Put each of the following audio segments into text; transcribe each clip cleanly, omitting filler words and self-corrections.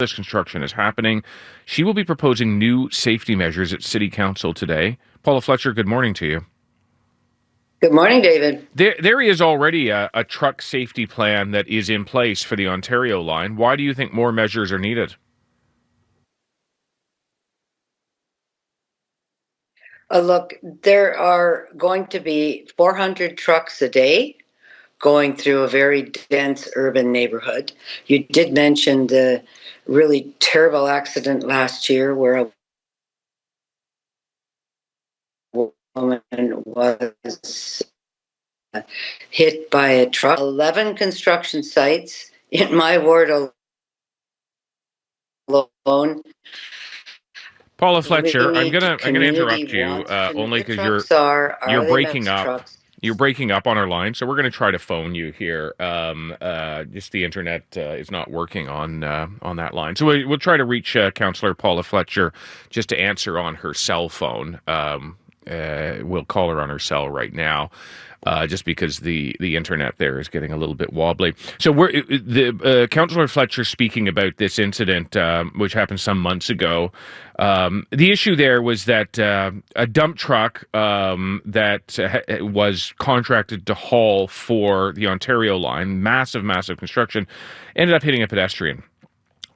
this construction is happening. She will be proposing new safety measures at City Council today. Paula Fletcher, good morning to you. Good morning, David. There is already a truck safety plan that is in place for the Ontario line. Why do you think more measures are needed? Look, there are going to be 400 trucks a day going through a very dense urban neighborhood. You did mention the really terrible accident last year where a woman was hit by a truck. 11 construction sites in my ward alone. Paula Fletcher, I'm The gonna community interrupt you wants to know only the because trucks you're are they breaking Lux up. trucks? You're breaking up on our line, so we're going to try to phone you here. Just the internet is not working on that line, so we'll try to reach Councillor Paula Fletcher just to answer on her cell phone. We'll call her on her cell right now. Just because the internet there is getting a little bit wobbly. So Councillor Fletcher speaking about this incident, which happened some months ago. The issue there was that a dump truck that was contracted to haul for the Ontario line, massive construction, ended up hitting a pedestrian.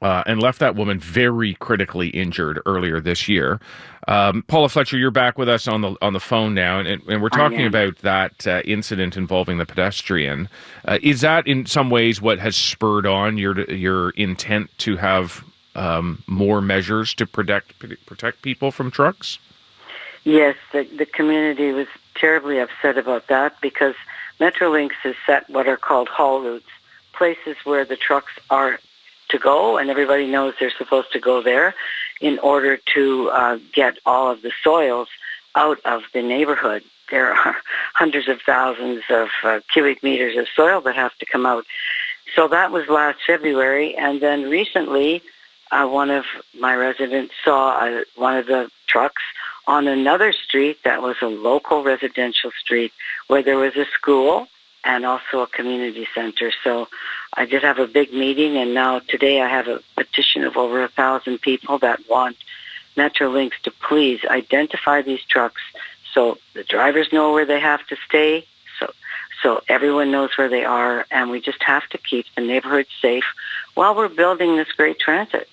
And left that woman very critically injured earlier this year. Paula Fletcher, you're back with us on the phone now, and we're talking about that incident involving the pedestrian. Is that in some ways what has spurred on your intent to have more measures to protect people from trucks? Yes, the community was terribly upset about that because Metrolinx has set what are called haul routes, places where the trucks are to go, and everybody knows they're supposed to go there in order to get all of the soils out of the neighborhood. There are hundreds of thousands of cubic meters of soil that have to come out. So that was last February, and then recently one of my residents saw one of the trucks on another street that was a local residential street where there was a school and also a community center. So I did have a big meeting, and now today I have a petition of over 1,000 people that want Metrolinx to please identify these trucks so the drivers know where they have to stay, so everyone knows where they are, and we just have to keep the neighborhood safe while we're building this great transit.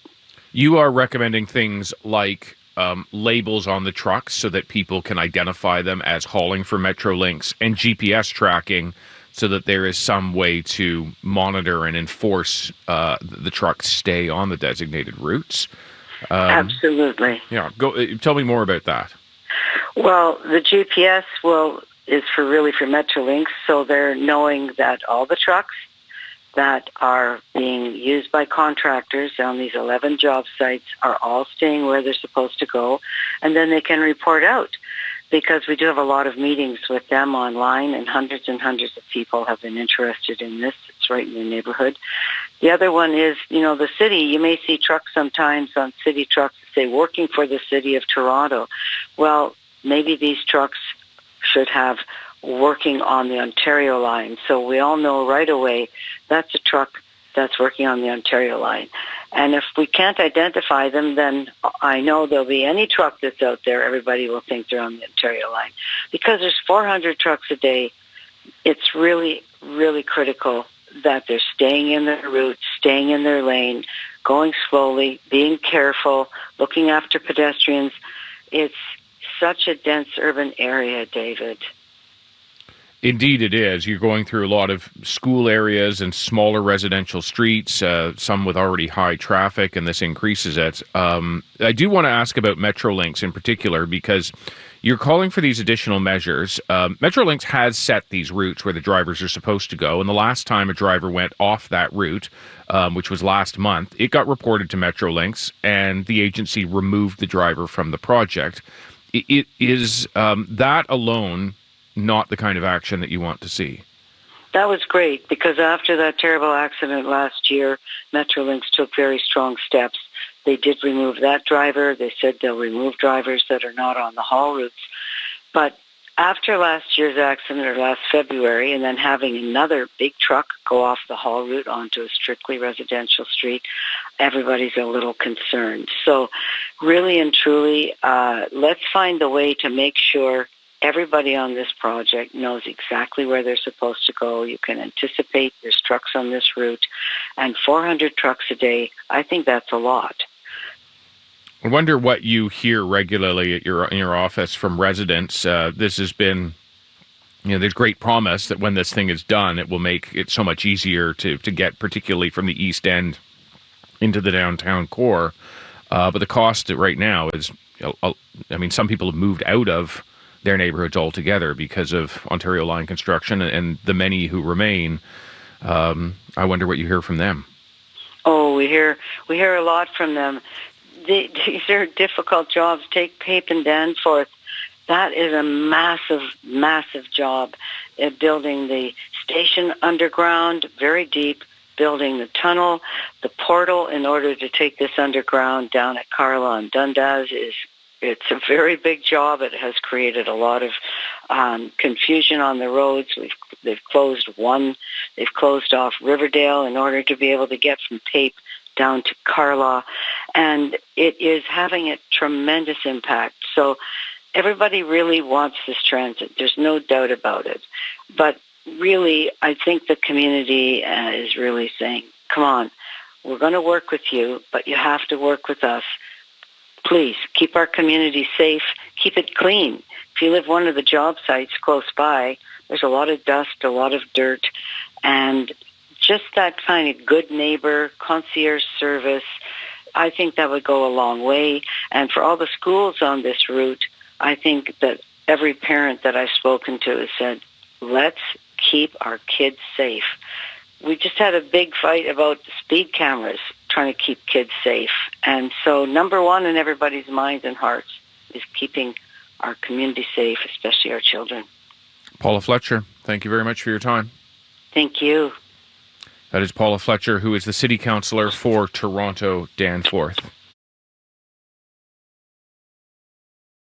You are recommending things like labels on the trucks so that people can identify them as hauling for Metrolinx, and GPS tracking so that there is some way to monitor and enforce the trucks stay on the designated routes. Absolutely. Yeah. Tell me more about that. Well, the GPS is for Metrolinx, so they're knowing that all the trucks that are being used by contractors on these 11 job sites are all staying where they're supposed to go, and then they can report out. Because we do have a lot of meetings with them online, and hundreds of people have been interested in this. It's right in the neighborhood. The other one is, the city. You may see trucks sometimes on city trucks that say, working for the city of Toronto. Well, maybe these trucks should have working on the Ontario line. So we all know right away that's a truck that's working on the Ontario line. And if we can't identify them, then I know there'll be any truck that's out there, everybody will think they're on the Ontario line. Because there's 400 trucks a day, it's really, really critical that they're staying in their route, staying in their lane, going slowly, being careful, looking after pedestrians. It's such a dense urban area, David. Indeed it is. You're going through a lot of school areas and smaller residential streets, some with already high traffic, and this increases it. I do want to ask about Metrolinx in particular, because you're calling for these additional measures. Metrolinx has set these routes where the drivers are supposed to go, and the last time a driver went off that route, which was last month, it got reported to Metrolinx, and the agency removed the driver from the project. It is that alone not the kind of action that you want to see? That was great, because after that terrible accident last year, Metrolinx took very strong steps. They did remove that driver. They said they'll remove drivers that are not on the haul routes. But after last year's accident, or last February, and then having another big truck go off the haul route onto a strictly residential street, everybody's a little concerned. So really and truly, let's find a way to make sure everybody on this project knows exactly where they're supposed to go. You can anticipate there's trucks on this route, and 400 trucks a day, I think that's a lot. I wonder what you hear regularly at in your office from residents. This has been, there's great promise that when this thing is done, it will make it so much easier to get, particularly from the East End into the downtown core. But the cost right now is, some people have moved out of their neighborhoods altogether because of Ontario Line construction, and the many who remain. I wonder what you hear from them. Oh, we hear a lot from them. These are difficult jobs. Take TorontoDanforth. That is a massive, massive job. Building the station underground, very deep, building the tunnel, the portal in order to take this underground down at Carla and Dundas it's a very big job. It has created a lot of confusion on the roads. They've closed off Riverdale in order to be able to get from Pape down to Carla, and it is having a tremendous impact. So everybody really wants this transit. There's no doubt about it. But really, I think the community is really saying, come on, we're going to work with you, but you have to work with us. Please keep our community safe, keep it clean. If you live one of the job sites close by, there's a lot of dust, a lot of dirt, and just that kind of good neighbor, concierge service, I think that would go a long way. And for all the schools on this route, I think that every parent that I've spoken to has said, let's keep our kids safe. We just had a big fight about speed cameras, trying to keep kids safe. And so number one in everybody's minds and hearts is keeping our community safe, especially our children. Paula Fletcher, thank you very much for your time. Thank you. That is Paula Fletcher, who is the City Councillor for Toronto Danforth.